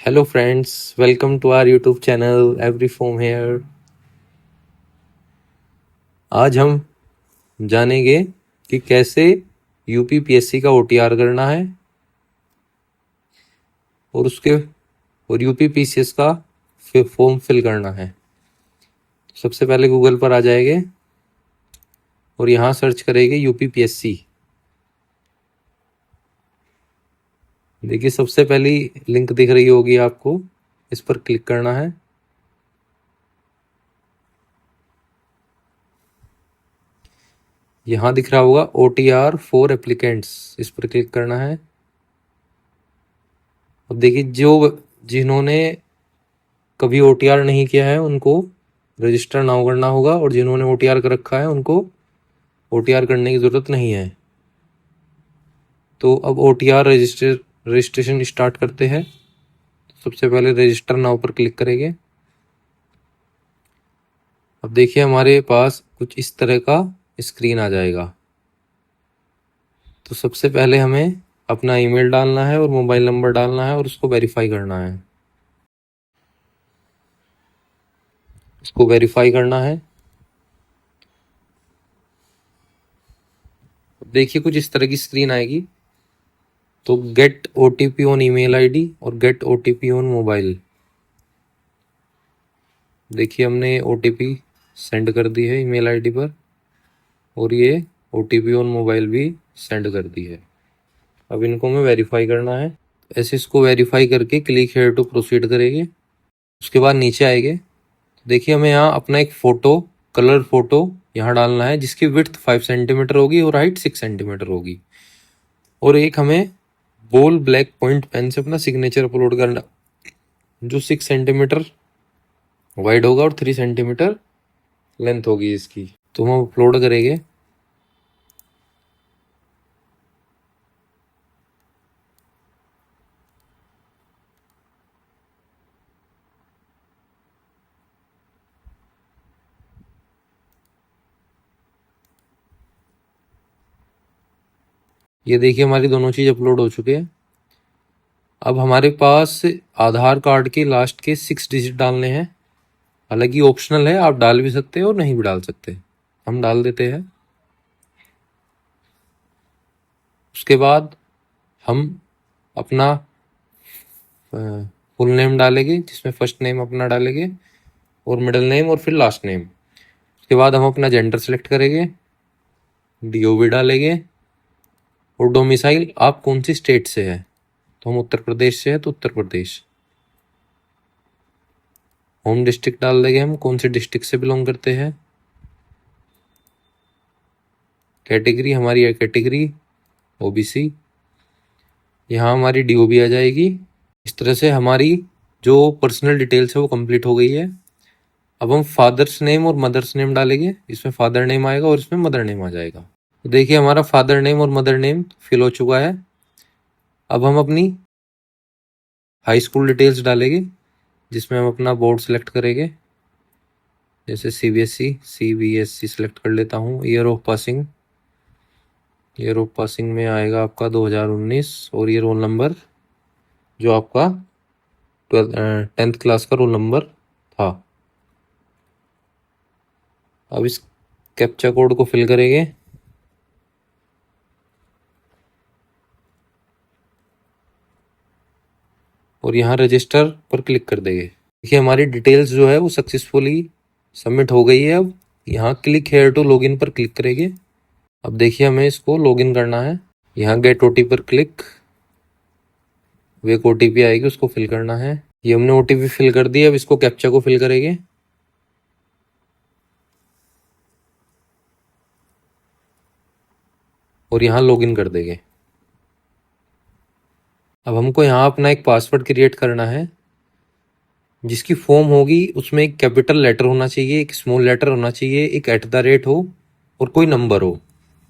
Hello friends, welcome to our YouTube channel Every Form here। आज हम जानेंगे कि कैसे यूपीपीएससी का ओटीआर करना है और यूपीपीसीएस का फॉर्म फिल करना है। सबसे पहले गूगल पर आ जाएंगे और यहाँ सर्च करेंगे यूपीपीएससी। देखिए सबसे पहली लिंक दिख रही होगी आपको, इस पर क्लिक करना है। यहाँ दिख रहा होगा OTR फॉर एप्लीकेंट्स, इस पर क्लिक करना है। अब देखिए जिन्होंने कभी OTR नहीं किया है उनको रजिस्टर नाउ करना होगा, और जिन्होंने OTR कर रखा है उनको OTR करने की ज़रूरत नहीं है। तो अब OTR रजिस्ट्रेशन स्टार्ट करते हैं। सबसे पहले रजिस्टर नाउ पर क्लिक करेंगे। अब देखिए हमारे पास कुछ इस तरह का स्क्रीन आ जाएगा। तो सबसे पहले हमें अपना ईमेल डालना है और मोबाइल नंबर डालना है और उसको वेरीफाई करना है। इसको वेरीफाई करना है। देखिए कुछ इस तरह की स्क्रीन आएगी। तो get OTP on email ID और गेट OTP ऑन मोबाइल। देखिए हमने OTP सेंड कर दी है ईमेल आईडी पर, और ये OTP ऑन मोबाइल भी सेंड कर दी है। अब इनको हमें वेरीफाई करना है। ऐसे इसको वेरीफाई करके क्लिक हेयर टू प्रोसीड करेंगे। उसके बाद नीचे आएंगे। देखिए हमें यहाँ अपना एक फ़ोटो, कलर फ़ोटो यहाँ डालना है, जिसकी विड्थ 5 सेंटीमीटर होगी और हाइट 6 सेंटीमीटर होगी। और एक हमें बोल ब्लैक पॉइंट पेन से अपना सिग्नेचर अपलोड करना, जो 6 सेंटीमीटर वाइड होगा और 3 सेंटीमीटर लेंथ होगी इसकी। तो हम अपलोड करेंगे। ये देखिए हमारी दोनों चीज़ अपलोड हो चुके हैं। अब हमारे पास आधार कार्ड के लास्ट के 6 डिजिट डालने हैं। हालांकि ऑप्शनल है, आप डाल भी सकते हैं और नहीं भी डाल सकते। हम डाल देते हैं। उसके बाद हम अपना फुल नेम डालेंगे, जिसमें फर्स्ट नेम अपना डालेंगे और मिडिल नेम और फिर लास्ट नेम। उसके बाद हम अपना जेंडर सेलेक्ट करेंगे, DOB डालेंगे, और डोमिसाइल आप कौन सी स्टेट से है। तो हम उत्तर प्रदेश से है तो उत्तर प्रदेश। होम डिस्ट्रिक्ट डाल देंगे, हम कौन सी डिस्ट्रिक्ट से बिलोंग करते हैं। कैटेगरी हमारी है कैटेगरी OBC। यहाँ हमारी DOB आ जाएगी। इस तरह से हमारी जो पर्सनल डिटेल्स है वो कंप्लीट हो गई है। अब हम फादर्स नेम और मदर्स नेम डालेंगे। इसमें फादर नेम आएगा और इसमें मदर नेम आ जाएगा। तो देखिए हमारा फादर नेम और मदर नेम फिल हो चुका है। अब हम अपनी हाई स्कूल डिटेल्स डालेंगे, जिसमें हम अपना बोर्ड सेलेक्ट करेंगे। जैसे CBSE सेलेक्ट कर लेता हूँ। ईयर ऑफ पासिंग में आएगा आपका 2019, और ये रोल नंबर जो आपका 10th क्लास का रोल नंबर था। अब इस कैप्चा कोड को फिल करेंगे। और यहाँ रजिस्टर पर क्लिक कर देंगे। देखिए हमारी डिटेल्स जो है वो सक्सेसफुली सबमिट हो गई है। अब यहाँ क्लिक हेयर टू लॉगिन पर क्लिक करेंगे। अब देखिए हमें इसको लॉगिन करना है। यहाँ गेट OTP पर क्लिक, वो एक OTP आएगी, उसको फिल करना है। ये हमने OTP फिल कर दिया। अब इसको कैप्चा को फिल करेंगे। और यहाँ लॉगिन कर देंगे। अब हमको यहाँ अपना एक पासवर्ड क्रिएट करना है। जिसकी फॉर्म होगी उसमें एक कैपिटल लेटर होना चाहिए, एक स्मॉल लेटर होना चाहिए, एक @ हो और कोई नंबर हो।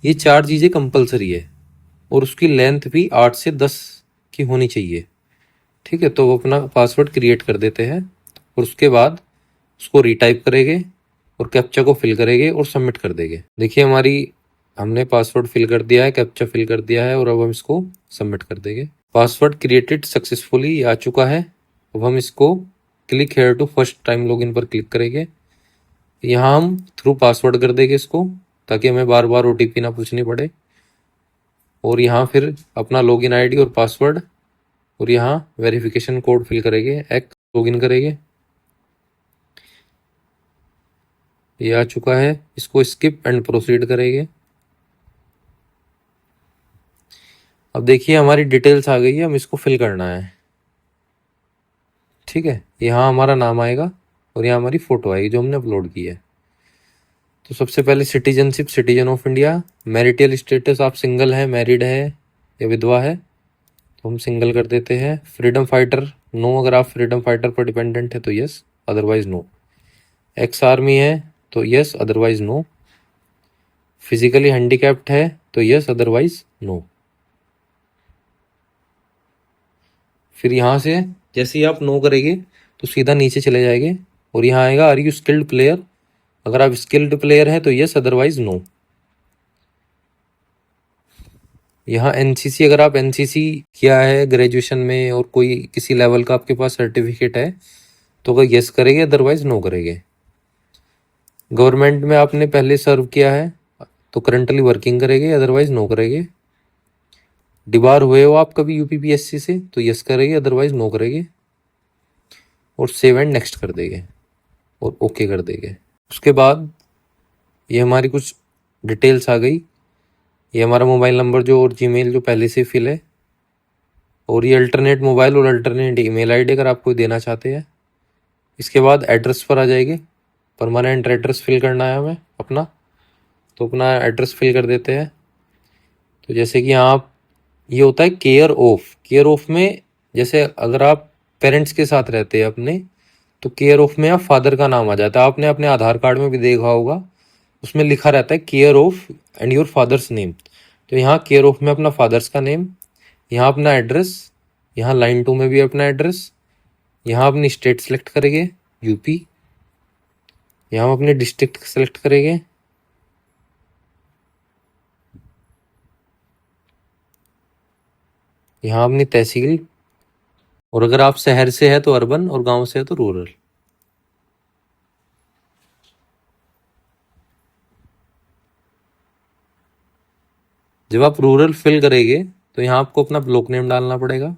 ये 4 चीज़ें कंपलसरी है। और उसकी लेंथ भी 8 से 10 की होनी चाहिए। ठीक है, तो वो अपना पासवर्ड क्रिएट कर देते हैं और उसके बाद उसको रीटाइप करेंगे और कैप्चा को फिल करेंगे और सबमिट कर देंगे। देखिए हमने पासवर्ड फिल कर दिया है, कैप्चा फिल कर दिया है, और अब हम इसको सबमिट कर देंगे। पासवर्ड क्रिएटेड सक्सेसफुली आ चुका है। अब हम इसको click here to first time login पर क्लिक करेंगे। यहाँ हम थ्रू पासवर्ड कर देंगे इसको, ताकि हमें बार बार OTP ना पूछनी पड़े। और यहाँ फिर अपना लॉगिन आईडी और पासवर्ड और यहाँ वेरिफिकेशन कोड फिल करेंगे, लॉगिन करेंगे। ये आ चुका है, इसको स्किप एंड प्रोसीड करेंगे। अब देखिए हमारी डिटेल्स आ गई है, हम इसको फिल करना है। ठीक है, यहाँ हमारा नाम आएगा और यहाँ हमारी फोटो आएगी जो हमने अपलोड की है। तो सबसे पहले citizenship, citizen of India. Marital status, आप सिंगल है, मैरिड है या विधवा है, तो हम सिंगल कर देते हैं। Freedom fighter, no. अगर आप फ्रीडम फाइटर पर डिपेंडेंट है तो yes, otherwise no. Ex army है तो yes, otherwise no. Physically handicapped है तो यस, अदरवाइज नो। फिर यहाँ से जैसे ही आप नो करेंगे तो सीधा नीचे चले जाएंगे और यहाँ आएगा आर यू स्किल्ड प्लेयर। अगर आप स्किल्ड प्लेयर हैं तो यस, अदरवाइज नो। यहाँ एनसीसी, अगर आप एनसीसी किया है ग्रेजुएशन में और कोई किसी लेवल का आपके पास सर्टिफिकेट है तो अगर यस करेंगे, अदरवाइज नो करेंगे। गवर्नमेंट में आपने पहले सर्व किया है तो करंटली वर्किंग करेंगे, अदरवाइज नो करेंगे। डिबार हुए हो आप कभी यूपीपीएससी से तो यस करेंगे, अदरवाइज नो करेंगे। और सेव एंड नेक्स्ट कर देंगे और ओके कर देंगे। उसके बाद ये हमारी कुछ डिटेल्स आ गई। ये हमारा मोबाइल नंबर जो और जीमेल जो पहले से फिल है, और ये अल्टरनेट मोबाइल और अल्टरनेट ईमेल आईडी अगर आप कोई देना चाहते हैं। इसके बाद एड्रेस पर आ जाएंगे, परमानेंट एड्रेस फिल करना है हमें अपना, तो अपना एड्रेस फिल कर देते हैं। तो जैसे कि यहाँ आप, ये होता है केयर ऑफ। केयर ऑफ में जैसे अगर आप पेरेंट्स के साथ रहते हैं अपने, तो केयर ऑफ में आप फादर का नाम आ जाता है। आपने अपने आधार कार्ड में भी देखा होगा, उसमें लिखा रहता है care of and your father's name. तो यहाँ केयर ऑफ में अपना फादर्स का नेम, यहाँ अपना एड्रेस, यहाँ लाइन 2 में भी अपना एड्रेस, यहाँ अपनी स्टेट सेलेक्ट करेंगे यूपी, यहाँ हम अपने डिस्ट्रिक्ट सेलेक्ट करेंगे, यहाँ अपनी तहसील, और अगर आप शहर से है तो अर्बन और गांव से है तो रूरल। जब आप रूरल फिल करेंगे तो यहाँ आपको अपना ब्लॉक नेम डालना पड़ेगा,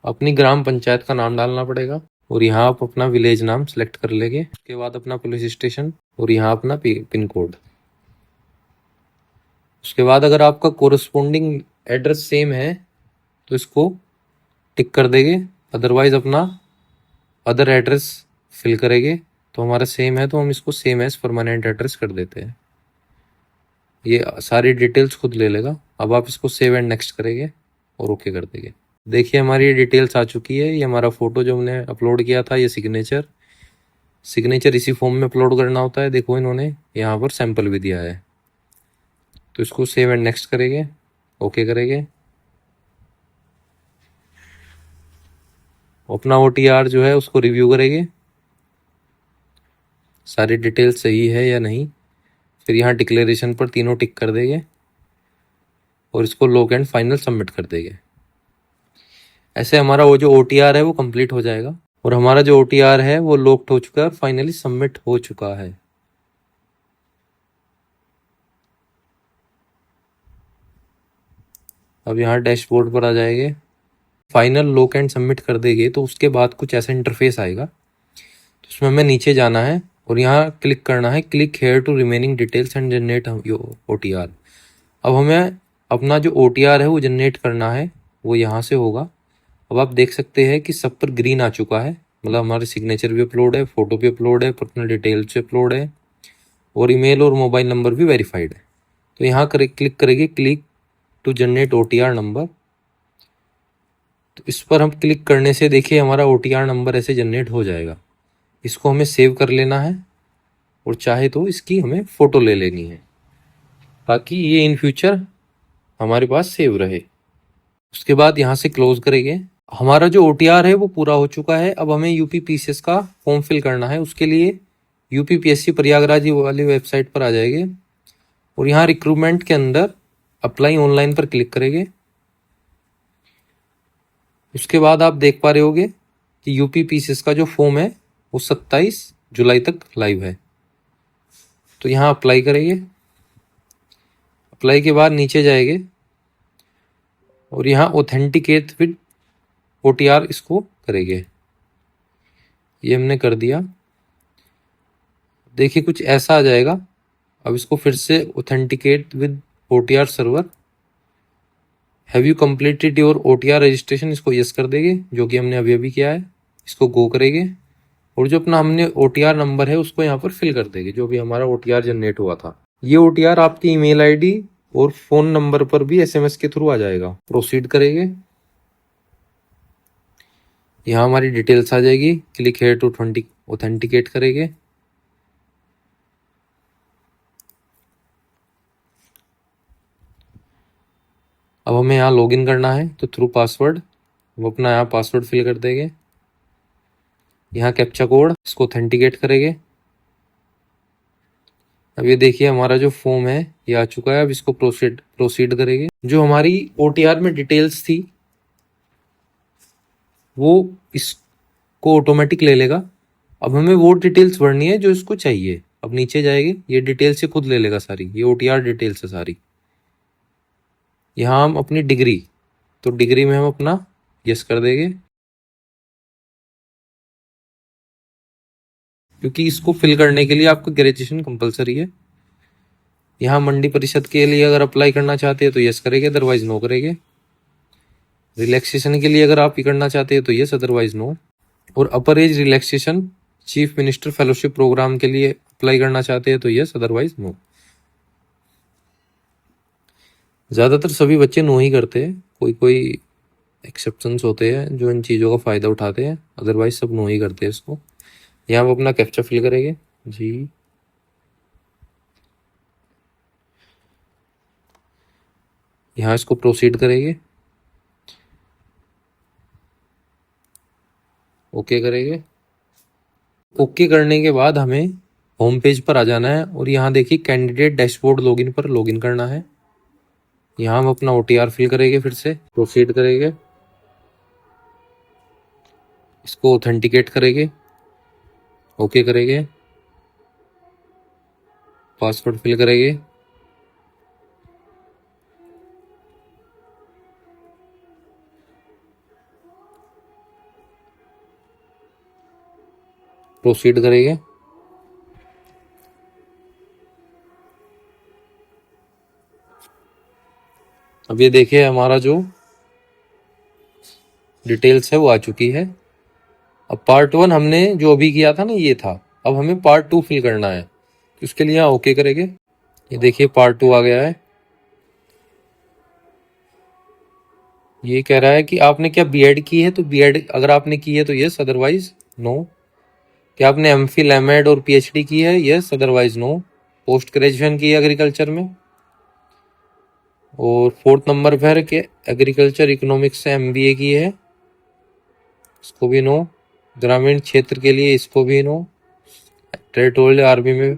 अपनी ग्राम पंचायत का नाम डालना पड़ेगा, और यहाँ आप अपना विलेज नाम सेलेक्ट कर लेंगे। उसके बाद अपना पुलिस स्टेशन और यहाँ अपना पिन कोड। उसके बाद अगर आपका कोरस्पोंडिंग एड्रेस सेम है तो इसको टिक कर देंगे, अदरवाइज अपना अदर एड्रेस फिल करेंगे। तो हमारा सेम है तो हम इसको सेम एज परमानेंट एड्रेस कर देते हैं। ये सारी डिटेल्स खुद ले लेगा। अब आप इसको सेव एंड नेक्स्ट करेंगे और ओके कर देंगे। देखिए हमारी डिटेल्स आ चुकी है। ये हमारा फोटो जो हमने अपलोड किया था, ये सिग्नेचर इसी फॉर्म में अपलोड करना होता है। देखो इन्होंने यहाँ पर सैंपल भी दिया है। तो इसको सेव एंड नेक्स्ट करेंगे, ओके करेंगे। अपना OTR जो है उसको रिव्यू करेंगे, सारी डिटेल सही है या नहीं। फिर यहाँ डिक्लेरेशन पर तीनों टिक कर देंगे और इसको लॉक एंड फाइनल सबमिट कर देंगे। ऐसे हमारा वो जो OTR है वो कंप्लीट हो जाएगा और हमारा जो OTR है वो लॉक्ड हो चुका है, फाइनली सबमिट हो चुका है। अब यहाँ डैशबोर्ड पर आ जाएंगे, फाइनल लॉक एंड सबमिट कर देंगे तो उसके बाद कुछ ऐसा इंटरफेस आएगा। तो उसमें हमें नीचे जाना है और यहाँ क्लिक करना है, click here to remaining details and generate OTR। अब हमें अपना जो OTR है वो जनरेट करना है, वो यहाँ से होगा। अब आप देख सकते हैं कि सब पर ग्रीन आ चुका है, मतलब हमारे सिग्नेचर भी अपलोड है, फोटो भी अपलोड है, पर्सनल डिटेल्स भी अपलोड है और ईमेल और मोबाइल नंबर भी वेरीफाइड है। तो यहाँ क्लिक करेंगे, click to generate OTR number. तो इस पर हम क्लिक करने से देखिए हमारा OTR नंबर ऐसे जनरेट हो जाएगा। इसको हमें सेव कर लेना है और चाहे तो इसकी हमें फ़ोटो ले लेनी है ताकि ये इन फ्यूचर हमारे पास सेव रहे। उसके बाद यहाँ से क्लोज करेंगे। हमारा जो OTR है वो पूरा हो चुका है। अब हमें UPPCS का फॉर्म फिल करना है। उसके लिए UPPSC प्रयागराज वाली वेबसाइट पर आ जाएंगे और यहाँ रिक्रूटमेंट के अंदर अप्लाई ऑनलाइन पर क्लिक करेंगे। उसके बाद आप देख पा रहे होगे कि यूपी पीसीएस का जो फॉर्म है वो 27 जुलाई तक लाइव है। तो यहाँ अप्लाई करेंगे। अप्लाई के बाद नीचे जाएंगे और यहाँ ऑथेंटिकेट विद OTR इसको करेंगे। ये हमने कर दिया। देखिए कुछ ऐसा आ जाएगा। अब इसको फिर से authenticate with OTR server, have you completed your OTR registration, इसको यस कर देंगे, जो कि हमने अभी अभी किया है। इसको गो करेंगे और जो अपना हमने OTR नंबर है उसको यहाँ पर फिल कर देंगे, जो भी हमारा OTR जनरेट हुआ था। ये OTR आपकी ईमेल आईडी और फोन नंबर पर भी SMS के थ्रू आ जाएगा। प्रोसीड करेंगे। यहाँ हमारी डिटेल्स आ जाएगी। क्लिक हेयर टू ऑथेंटिकेट करेंगे। अब हमें यहाँ लॉगिन करना है तो थ्रू पासवर्ड, वो अपना यहाँ पासवर्ड फिल कर देंगे। यहाँ कैप्चा कोड, इसको ऑथेंटिकेट करेंगे। अब ये देखिए हमारा जो फॉर्म है ये आ चुका है। अब इसको प्रोसीड करेंगे। जो हमारी OTR में डिटेल्स थी वो इसको ऑटोमेटिक ले लेगा। अब हमें वो डिटेल्स भरनी है जो इसको चाहिए। अब नीचे जाएंगे, ये डिटेल्स से खुद ले लेगा सारी, ये OTR डिटेल्स है सारी। यहाँ हम अपनी डिग्री, तो डिग्री में हम अपना यस कर देंगे, क्योंकि इसको फिल करने के लिए आपको ग्रेजुएशन कंपलसरी है। यहाँ मंडी परिषद के लिए अगर अप्लाई करना चाहते हैं तो यस करेंगे, अदरवाइज नो करेंगे। रिलैक्सेशन के लिए अगर आप ये करना चाहते हैं तो यस, अदरवाइज नो। और upper age relaxation chief minister fellowship programme के लिए अप्लाई करना चाहते हैं तो यस, अदरवाइज नो। ज़्यादातर सभी बच्चे नो ही करते हैं, कोई कोई एक्सेप्शंस होते हैं जो इन चीज़ों का फ़ायदा उठाते हैं, अदरवाइज सब नो ही करते हैं इसको। यहाँ आप अपना कैप्चा फिल करेंगे जी। यहाँ इसको प्रोसीड करेंगे, ओके करेंगे। ओके करने के बाद हमें होम पेज पर आ जाना है और यहाँ देखिए कैंडिडेट डैशबोर्ड लॉगिन पर लॉगिन करना है। यहाँ हम अपना OTR फिल करेंगे, फिर से प्रोसीड करेंगे, इसको ऑथेंटिकेट करेंगे, ओके करेंगे, पासवर्ड फिल करेंगे, प्रोसीड करेंगे। अब ये देखिए हमारा जो डिटेल्स है वो आ चुकी है। अब पार्ट 1 हमने जो अभी किया था ना ये था। अब हमें पार्ट 2 फिल करना है, उसके लिए यहाँ ओके करेंगे। ये देखिए पार्ट 2 आ गया है। ये कह रहा है कि आपने क्या B.Ed की है, तो B.Ed अगर आपने की है तो यस, अदरवाइज नो। क्या आपने MPhil M.Ed और PhD की है, yes, otherwise no. Post graduation की है एग्रीकल्चर में। और 4th नंबर पर के एग्रीकल्चर इकोनॉमिक्स से MBA की है, इसको भी नो। ग्रामीण क्षेत्र के लिए इसको भी नो। टेरिटोरियल आर्मी में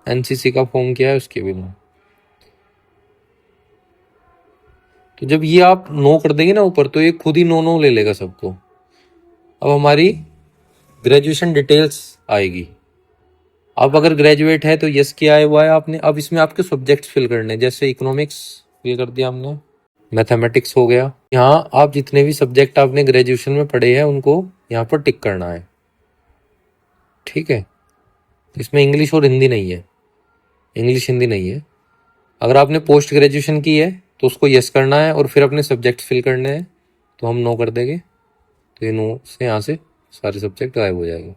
NCC का फॉर्म किया है, उसके भी नो। तो जब ये आप नो कर देंगे ना ऊपर, तो ये खुद ही नो नो ले लेगा सबको। अब हमारी ग्रेजुएशन डिटेल्स आएगी। अब अगर ग्रेजुएट है तो यस किया है हुआ है आपने। अब इसमें आपके सब्जेक्ट्स फिल करने, जैसे इकोनॉमिक्स फिल कर दिया हमने, मैथमेटिक्स हो गया। यहाँ आप जितने भी सब्जेक्ट आपने ग्रेजुएशन में पढ़े हैं उनको यहाँ पर टिक करना है, ठीक है। इसमें इंग्लिश और हिंदी नहीं है, इंग्लिश हिंदी नहीं है। अगर आपने पोस्ट ग्रेजुएशन की है तो उसको यस करना है और फिर अपने सब्जेक्ट फिल करने हैं, तो हम नो कर देंगे। तो ये नो से यहाँ से सारे सब्जेक्ट गायब हो जाएंगे।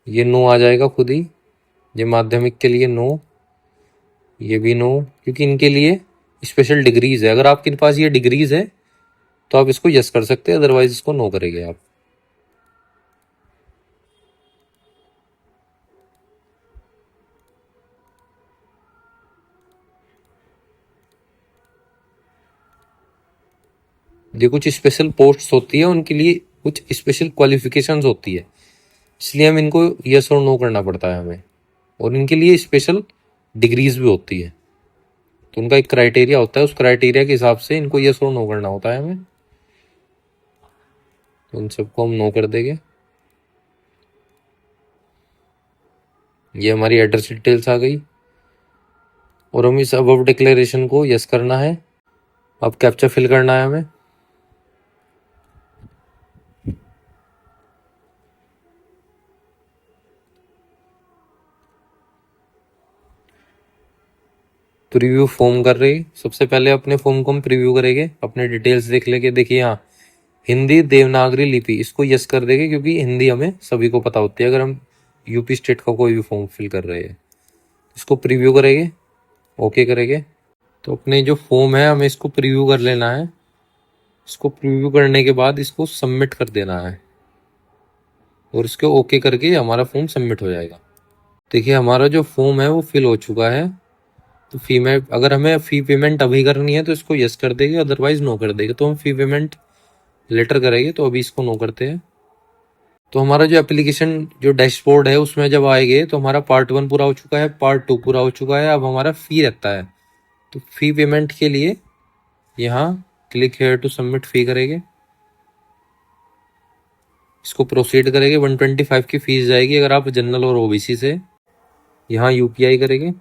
ये नो आ जाएगा खुद ही। ये माध्यमिक के लिए नो, ये भी नो, क्योंकि इनके लिए स्पेशल डिग्रीज है। अगर आपके पास ये डिग्रीज है तो आप इसको यस कर सकते हैं, अदरवाइज इसको नो करेंगे आप। ये कुछ स्पेशल पोस्ट्स होती है, उनके लिए कुछ स्पेशल क्वालिफिकेशंस होती है, इसलिए हम इनको यस और नो करना पड़ता है हमें। और इनके लिए स्पेशल डिग्रीज भी होती है, तो उनका एक क्राइटेरिया होता है, उस क्राइटेरिया के हिसाब से इनको यस और नो करना होता है हमें। तो इन सबको हम नो कर देंगे। ये हमारी एड्रेस डिटेल्स आ गई और हम इस अबव डिक्लेरेशन को यस करना है। अब कैप्चा फिल करना है हमें। प्रीव्यू फॉर्म कर रही। सबसे पहले अपने फॉर्म को हम प्रीव्यू करेंगे, अपने डिटेल्स देख लेंगे। देखिए यहाँ हिंदी देवनागरी लिपि, इसको यस कर देंगे क्योंकि हिंदी हमें सभी को पता होती है अगर हम यूपी स्टेट का कोई भी फॉर्म फिल कर रहे हैं। इसको प्रीव्यू करेंगे, ओके करेंगे। तो अपने जो फॉर्म है हमें इसको प्रीव्यू कर लेना है। इसको प्रीव्यू करने के बाद इसको सबमिट कर देना है और इसको ओके करके हमारा फॉर्म सबमिट हो जाएगा। देखिए हमारा जो फॉर्म है वो फिल हो चुका है। तो फी में अगर हमें फ़ी पेमेंट अभी करनी है तो इसको यस कर देंगे, अदरवाइज नो कर देंगे। तो हम फ़ी पेमेंट लेटर करेंगे, तो अभी इसको नो करते हैं। तो हमारा जो एप्लीकेशन जो डैशबोर्ड है उसमें जब आएंगे तो हमारा पार्ट 1 पूरा हो चुका है, पार्ट 2 पूरा हो चुका है। अब हमारा फ़ी रहता है। तो फ़ी पेमेंट के लिए यहाँ क्लिक हेयर टू सबमिट फ़ी करेंगे, इसको प्रोसीड करेंगे। 125 की फीस जाएगी अगर आप जनरल और ओबीसी से। यहाँ यूपीआई करेंगे।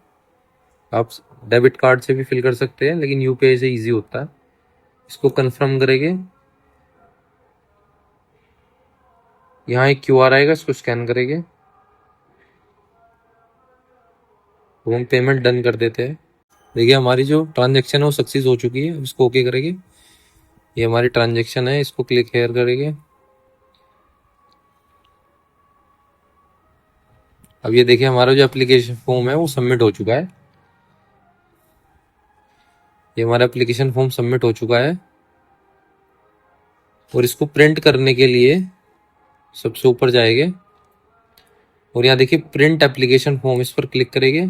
आप डेबिट कार्ड से भी फिल कर सकते हैं लेकिन यूपीआई से इजी होता है। इसको कंफर्म करेंगे। यहाँ एक क्यूआर आएगा, इसको स्कैन करेंगे तो हम पेमेंट डन कर देते हैं। देखिए हमारी जो ट्रांजैक्शन है वो सक्सेस हो चुकी है। अब इसको ओके करेंगे। ये हमारी ट्रांजैक्शन है, इसको क्लिक हेयर करेंगे। अब ये देखिए हमारा जो एप्लीकेशन फॉर्म है वो सबमिट हो चुका है। ये हमारा एप्लीकेशन फॉर्म सबमिट हो चुका है और इसको प्रिंट करने के लिए सबसे ऊपर जाएंगे और यहाँ देखिए प्रिंट एप्लीकेशन फॉर्म, इस पर क्लिक करेंगे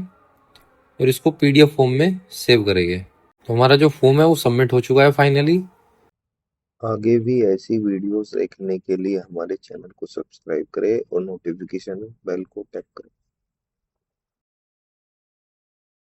और इसको पीडीएफ फॉर्म में सेव करेंगे। तो हमारा जो फॉर्म है वो सबमिट हो चुका है फाइनली। आगे भी ऐसी वीडियोस देखने के लिए हमारे चैनल को सब्सक्राइब करें और नोटिफिकेशन बेल को टैप करें।